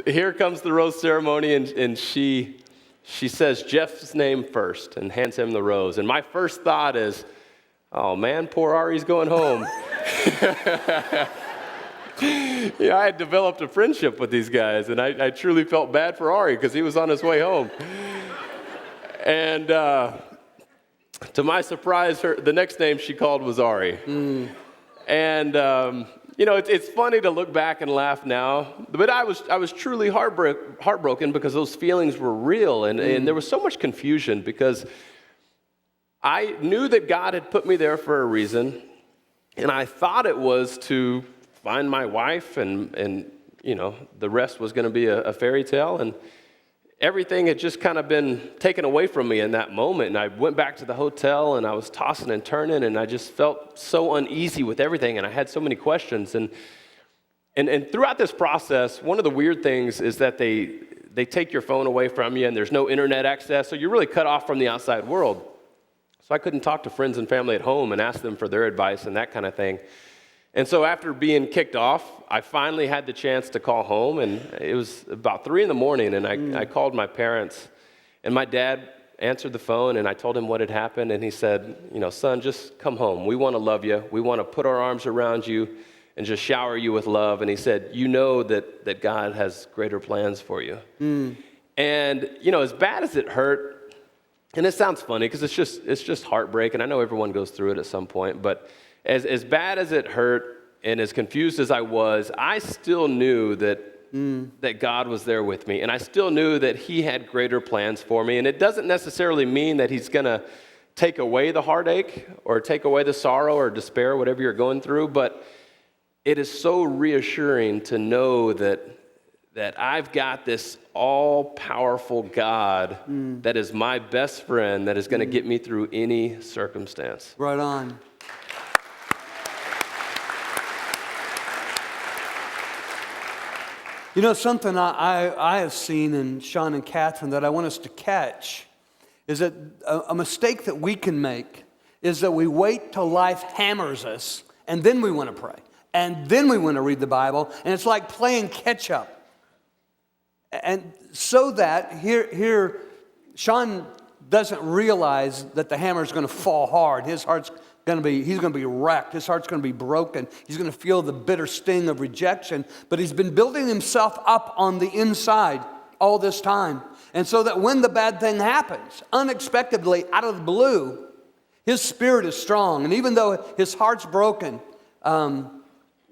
Here comes the rose ceremony, and she says Jeff's name first and hands him the rose. And my first thought is, oh man, poor Ari's going home. I had developed a friendship with these guys, and I truly felt bad for Ari because he was on his way home. And to my surprise, the next name she called was Ari. And it's funny to look back and laugh now, but I was truly heartbroken because those feelings were real, and there was so much confusion because I knew that God had put me there for a reason, and I thought it was to find my wife, and the rest was going to be a fairy tale, and everything had just kind of been taken away from me in that moment. And I went back to the hotel, and I was tossing and turning, and I just felt so uneasy with everything, and I had so many questions. And throughout this process, one of the weird things is that they take your phone away from you, and there's no internet access, so you're really cut off from the outside world. So I couldn't talk to friends and family at home and ask them for their advice and that kind of thing. And so after being kicked off, I finally had the chance to call home, and it was about 3 a.m, and I called my parents, and my dad answered the phone, and I told him what had happened, and he said, son, just come home. We want to love you. We want to put our arms around you and just shower you with love. And he said, that God has greater plans for you. And, as bad as it hurt, and it sounds funny because it's just heartbreak, and I know everyone goes through it at some point, but as bad as it hurt and as confused as I was, I still knew that God was there with me, and I still knew that he had greater plans for me. And it doesn't necessarily mean that he's going to take away the heartache or take away the sorrow or despair, whatever you're going through, but it is so reassuring to know that I've got this all-powerful God that is my best friend that is going to get me through any circumstance. Right on. Something I have seen in Shawn and Kaitlyn that I want us to catch is that a mistake that we can make is that we wait till life hammers us, and then we want to pray, and then we want to read the Bible, and it's like playing catch up. And so that here Shawn doesn't realize that the hammer is going to fall hard. His heart's he's going to be wrecked. His heart's going to be broken. He's going to feel the bitter sting of rejection. But he's been building himself up on the inside all this time. And so that when the bad thing happens, unexpectedly, out of the blue, his spirit is strong. And even though his heart's broken,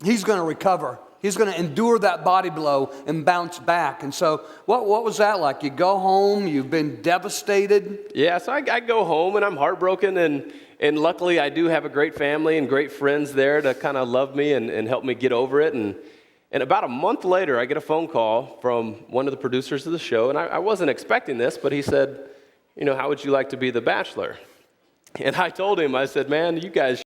he's going to recover. He's going to endure that body blow and bounce back. And so what was that like? You go home, you've been devastated? Yeah, so I go home, and I'm heartbroken, and luckily I do have a great family and great friends there to kind of love me and help me get over it. And about a month later, I get a phone call from one of the producers of the show, and I wasn't expecting this, but he said, how would you like to be the Bachelor? And I told him, I said, man, you guys